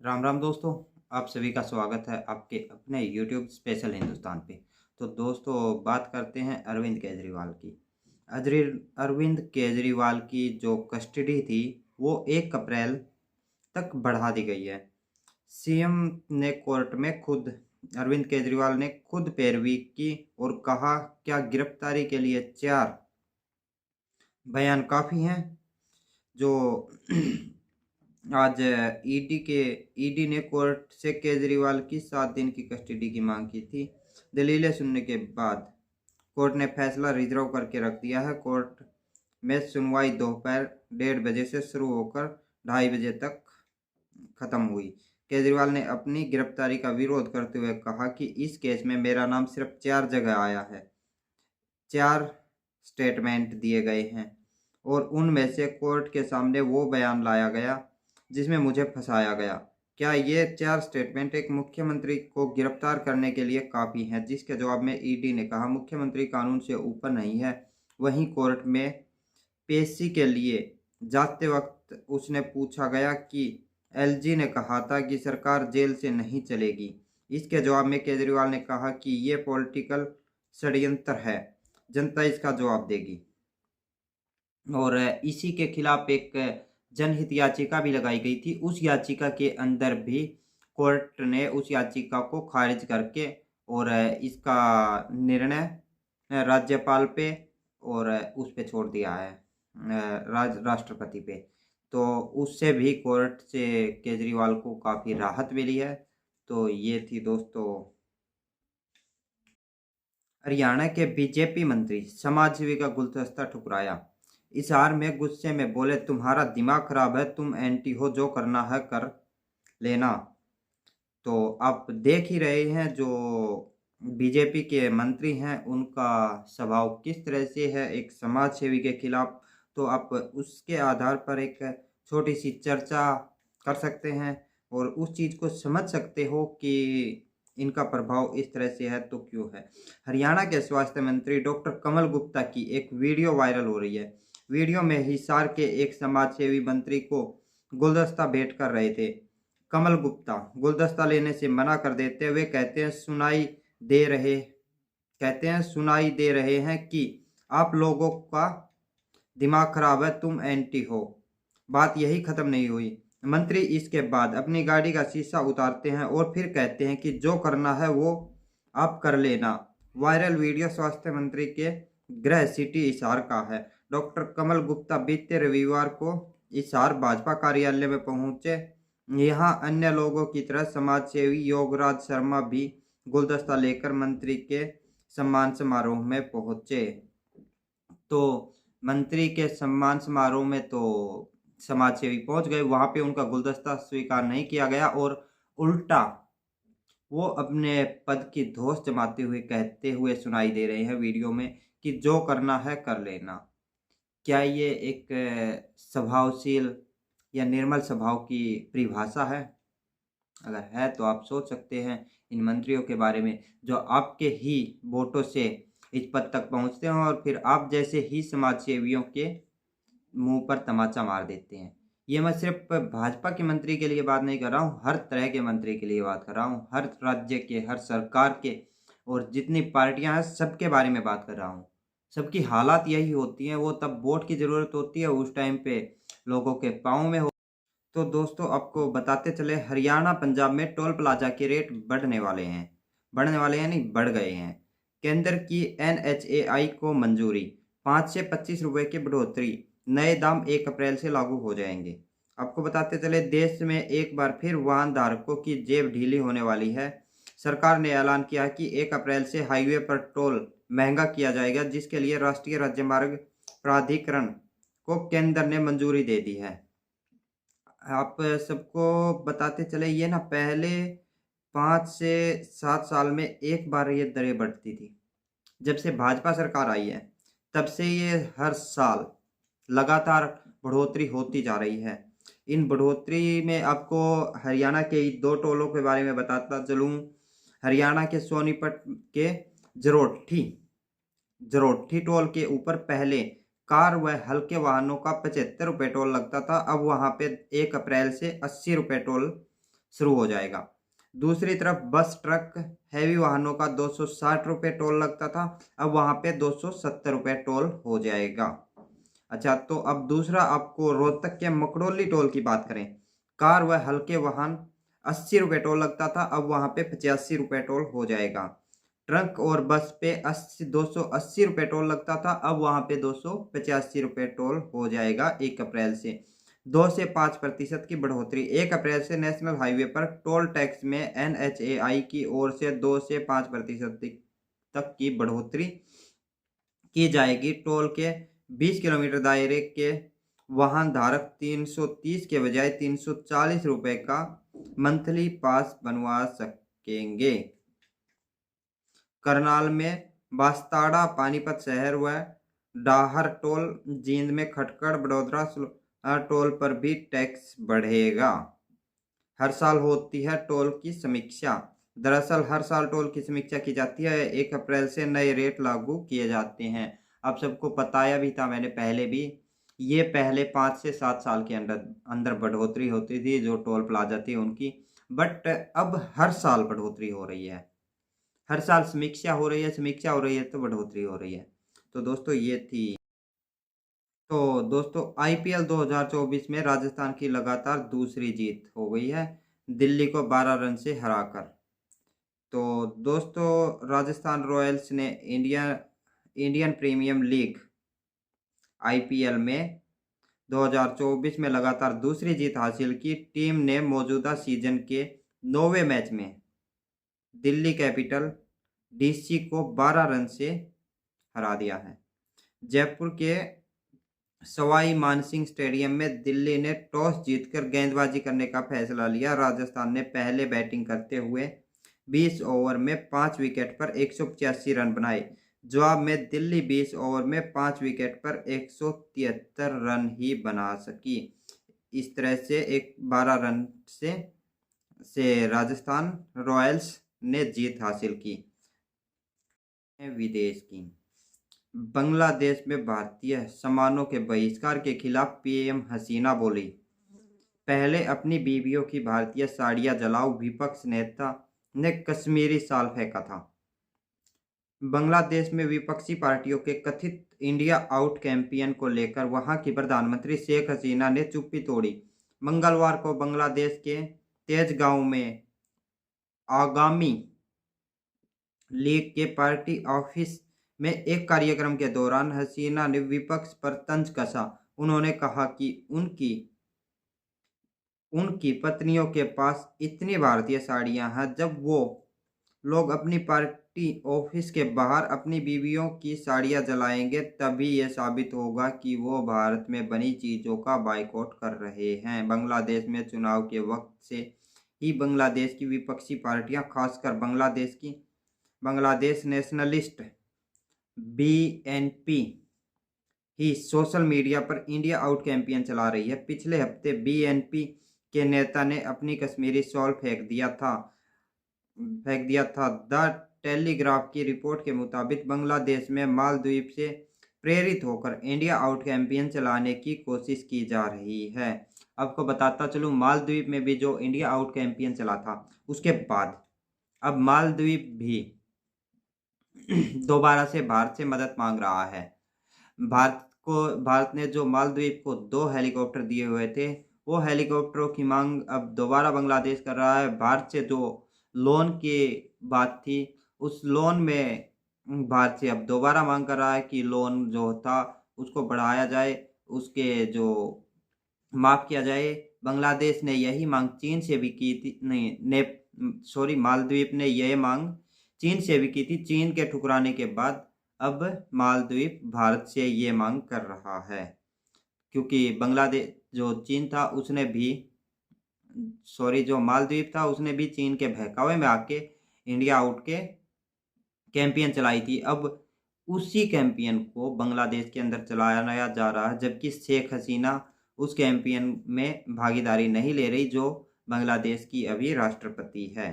राम राम दोस्तों। आप सभी का स्वागत है आपके अपने YouTube स्पेशल हिंदुस्तान पे। तो दोस्तों, बात करते हैं अरविंद केजरीवाल की। अरविंद केजरीवाल की जो कस्टडी थी वो 1 अप्रैल तक बढ़ा दी गई है। सीएम ने कोर्ट में खुद अरविंद केजरीवाल ने खुद पैरवी की और कहा क्या गिरफ्तारी के लिए 4 बयान काफ़ी हैं। जो आज ईडी ने कोर्ट से केजरीवाल की 7 दिन की कस्टडी की मांग की थी। दलीलें सुनने के बाद कोर्ट ने फैसला रिजर्व करके रख दिया है। कोर्ट में सुनवाई दोपहर 1:30 बजे से शुरू होकर 2:30 बजे तक खत्म हुई। केजरीवाल ने अपनी गिरफ्तारी का विरोध करते हुए कहा कि इस केस में मेरा नाम सिर्फ 4 जगह आया है, 4 स्टेटमेंट दिए गए हैं और उनमें से कोर्ट के सामने वो बयान लाया गया जिसमें मुझे फंसाया गया। क्या ये 4 स्टेटमेंट एक मुख्यमंत्री को गिरफ्तार करने के लिए काफ़ी हैं? जिसके जवाब में ईडी ने कहा मुख्यमंत्री कानून से ऊपर नहीं है। वहीं कोर्ट में पेशी के लिए जाते वक्त उसने पूछा गया कि एलजी ने कहा था कि सरकार जेल से नहीं चलेगी। इसके जवाब में केजरीवाल ने कहा कि ये पॉलिटिकल षड्यंत्र है, जनता इसका जवाब देगी। और इसी के खिलाफ एक जनहित याचिका भी लगाई गई थी। उस याचिका के अंदर भी कोर्ट ने उस याचिका को खारिज करके और इसका निर्णय राज्यपाल पे और उस पे छोड़ दिया है, राष्ट्रपति पे। तो उससे भी कोर्ट से केजरीवाल को काफ़ी राहत मिली है। तो ये थी दोस्तों हरियाणा के बीजेपी मंत्री समाजसेवी का गुलदस्ता ठुकराया। हिसार में गुस्से में बोले तुम्हारा दिमाग खराब है, तुम एंटी हो, जो करना है कर लेना। तो आप देख ही रहे हैं जो बीजेपी के मंत्री हैं उनका स्वभाव किस तरह से है एक समाज सेवी के खिलाफ। तो आप उसके आधार पर एक छोटी सी चर्चा कर सकते हैं और उस चीज़ को समझ सकते हो कि इनका प्रभाव इस तरह से है तो क्यों है। हरियाणा के स्वास्थ्य मंत्री डॉक्टर कमल गुप्ता की एक वीडियो वायरल हो रही है। वीडियो में हिसार के एक समाज सेवी मंत्री को गुलदस्ता भेंट कर रहे थे। कमल गुप्ता गुलदस्ता लेने से मना कर देते हुए कहते हैं सुनाई दे रहे हैं कि आप लोगों का दिमाग खराब है, तुम एंटी हो। बात यही खत्म नहीं हुई। मंत्री इसके बाद अपनी गाड़ी का शीशा उतारते हैं और फिर कहते हैं कि जो करना है वो आप कर लेना। वायरल वीडियो स्वास्थ्य मंत्री के गृह सिटी हिसार का है। डॉक्टर कमल गुप्ता बीते रविवार को हिसार भाजपा कार्यालय में पहुंचे। यहाँ अन्य लोगों की तरह समाज सेवी योगराज शर्मा भी गुलदस्ता लेकर मंत्री के सम्मान समारोह में पहुंचे। तो मंत्री के सम्मान समारोह में तो समाज सेवी पहुंच गए, वहां पे उनका गुलदस्ता स्वीकार नहीं किया गया और उल्टा वो अपने पद की धौंस जमाते हुए कहते हुए सुनाई दे रहे हैं वीडियो में कि जो करना है कर लेना। क्या ये एक स्वभावशील या निर्मल स्वभाव की परिभाषा है? अगर है तो आप सोच सकते हैं इन मंत्रियों के बारे में जो आपके ही वोटों से इस पद तक पहुंचते हैं और फिर आप जैसे ही समाज सेवियों के मुंह पर तमाचा मार देते हैं। ये मैं सिर्फ भाजपा के मंत्री के लिए बात नहीं कर रहा हूँ, हर तरह के मंत्री के लिए बात कर रहा हूँ, हर राज्य के, हर सरकार के और जितनी पार्टियां हैं सबके बारे में बात कर रहा हूँ। सबकी हालात यही होती हैं, वो तब वोट की ज़रूरत होती है, उस टाइम पे लोगों के पाँव में हो। तो दोस्तों आपको बताते चले हरियाणा पंजाब में टोल प्लाजा के रेट बढ़ने वाले हैं नहीं बढ़ गए हैं। केंद्र की एनएचएआई को मंजूरी, 5 से 25 रुपए की बढ़ोतरी, नए दाम 1 अप्रैल से लागू हो जाएंगे। आपको बताते चले देश में एक बार फिर वाहन धारकों की जेब ढीली होने वाली है। सरकार ने ऐलान किया कि 1 अप्रैल से हाईवे पर टोल महंगा किया जाएगा, जिसके लिए राष्ट्रीय राज्यमार्ग प्राधिकरण को केंद्र ने मंजूरी दे दी है। आप सबको बताते चले ये ना पहले 5 से 7 साल में एक बार ये दरें बढ़ती थी। जब से भाजपा सरकार आई है तब से ये हर साल लगातार बढ़ोतरी होती जा रही है। इन बढ़ोतरी में आपको हरियाणा के 2 टोलों के बारे में बताता चलूँ। हरियाणा के सोनीपत के जरोठी टोल के ऊपर पहले कार व हल्के वाहनों का 75 रुपये टोल लगता था। अब वहां पे 1 अप्रैल से 80 रुपये टोल शुरू हो जाएगा। दूसरी तरफ बस, ट्रक, हैवी वाहनों का 260 रुपये टोल लगता था, अब वहाँ पे 270 रुपये टोल हो जाएगा। अच्छा, तो अब दूसरा आपको रोहतक के मकड़ोली टोल की बात करें। कार व हल्के वाहन 80 रुपये टोल लगता था, अब वहाँ पे 85 रुपये टोल हो जाएगा। ट्रक और बस पे 280 रुपये टोल लगता था, अब वहाँ पे 285 रुपये टोल हो जाएगा 1 अप्रैल से। 2 से 5% की बढ़ोतरी। 1 अप्रैल से नेशनल हाईवे पर टोल टैक्स में NHAI की ओर से 2 से 5% तक की बढ़ोतरी की जाएगी। टोल के 20 किलोमीटर दायरे के वाहन धारक 330 के बजाय 340 रुपये का मंथली पास बनवा सकेंगे। करनाल में बास्ताड़ा, पानीपत शहर व डाहर टोल, जींद में खटकड़, बड़ोदरा टोल पर भी टैक्स बढ़ेगा। हर साल होती है टोल की समीक्षा। दरअसल हर साल टोल की समीक्षा की जाती है। 1 अप्रैल से नए रेट लागू किए जाते हैं। आप सबको बताया भी था मैंने पहले भी, ये पहले 5 से 7 साल के अंदर बढ़ोतरी होती थी जो टोल प्लाजा थी उनकी, बट अब हर साल बढ़ोतरी हो रही है। हर साल समीक्षा हो रही है तो बढ़ोतरी हो रही है। तो दोस्तों ये थी। तो दोस्तों IPL 2024 में राजस्थान की लगातार दूसरी जीत हो गई है, दिल्ली को 12 रन से हराकर। तो दोस्तों राजस्थान रॉयल्स ने इंडियन प्रीमियम लीग IPL में 2024 में लगातार दूसरी जीत हासिल की। टीम ने मौजूदा सीजन के 9वें मैच में दिल्ली कैपिटल DC को 12 रन से हरा दिया है। जयपुर के सवाई मानसिंह स्टेडियम में दिल्ली ने टॉस जीतकर गेंदबाजी करने का फैसला लिया। राजस्थान ने पहले बैटिंग करते हुए 20 ओवर में 5 विकेट पर 185 रन बनाए। जवाब में दिल्ली 20 ओवर में 5 विकेट पर 173 रन ही बना सकी। इस तरह से 12 रन से राजस्थान रॉयल्स ने जीत हासिल की। विदेश की। बांग्लादेश में भारतीय सामानों के बहिष्कार के खिलाफ PM हसीना बोली, पहले अपनी बीवियों की भारतीय साड़ियां जलाओ, विपक्ष नेता ने कश्मीरी शाल फेंका था। बांग्लादेश में विपक्षी पार्टियों के कथित इंडिया आउट कैंपेन को लेकर वहां की प्रधानमंत्री शेख हसीना ने चुप्पी तोड़ी। मंगलवार को बांग्लादेश के तेजगांव में आगामी लीग के पार्टी ऑफिस में एक कार्यक्रम के दौरान हसीना ने विपक्ष पर तंज कसा। उन्होंने कहा कि उनकी पत्नियों के पास इतनी भारतीय साड़ियां हैं, जब वो लोग अपनी पार्टी ऑफिस के बाहर अपनी बीवियों की साड़ियां जलाएंगे तभी यह साबित होगा कि वो भारत में बनी चीज़ों का बायकॉट कर रहे हैं। बांग्लादेश में चुनाव के वक्त से ही बांग्लादेश की विपक्षी पार्टियां, खासकर बांग्लादेश नेशनलिस्ट BNP ही सोशल मीडिया पर इंडिया आउट कैंपेन चला रही है। पिछले हफ्ते BNP के नेता ने अपनी कश्मीरी शॉल फेंक दिया था। द टेलीग्राफ की रिपोर्ट के मुताबिक बांग्लादेश में मालदीव से प्रेरित होकर इंडिया आउट कैंपेन चलाने की कोशिश की जा रही है। आपको बताता चलूँ, मालदीव में भी जो इंडिया आउट कैंपेन चला था उसके बाद अब मालदीव भी दोबारा से भारत से मदद मांग रहा है। भारत ने जो मालदीव को 2 हेलीकॉप्टर दिए हुए थे, वो हेलीकॉप्टरों की मांग अब दोबारा बांग्लादेश कर रहा है। भारत से जो लोन की बात थी, उस लोन में भारत से अब दोबारा मांग कर रहा है कि लोन जो था उसको बढ़ाया जाए, उसके जो माफ़ किया जाए। बांग्लादेश ने यही मांग चीन से भी की थी, मालदीव ने यह मांग चीन से भी की थी। चीन के ठुकराने के बाद अब मालदीव भारत से ये मांग कर रहा है, क्योंकि बांग्लादेश जो चीन था उसने भी जो मालदीव था उसने भी चीन के बहकावे में आके इंडिया आउट के कैंपेन चलाई थी। अब उसी कैंपेन को बांग्लादेश के अंदर चलाया जा रहा है, जबकि शेख हसीना उस कैंपेन में भागीदारी नहीं ले रही जो बांग्लादेश की अभी राष्ट्रपति है।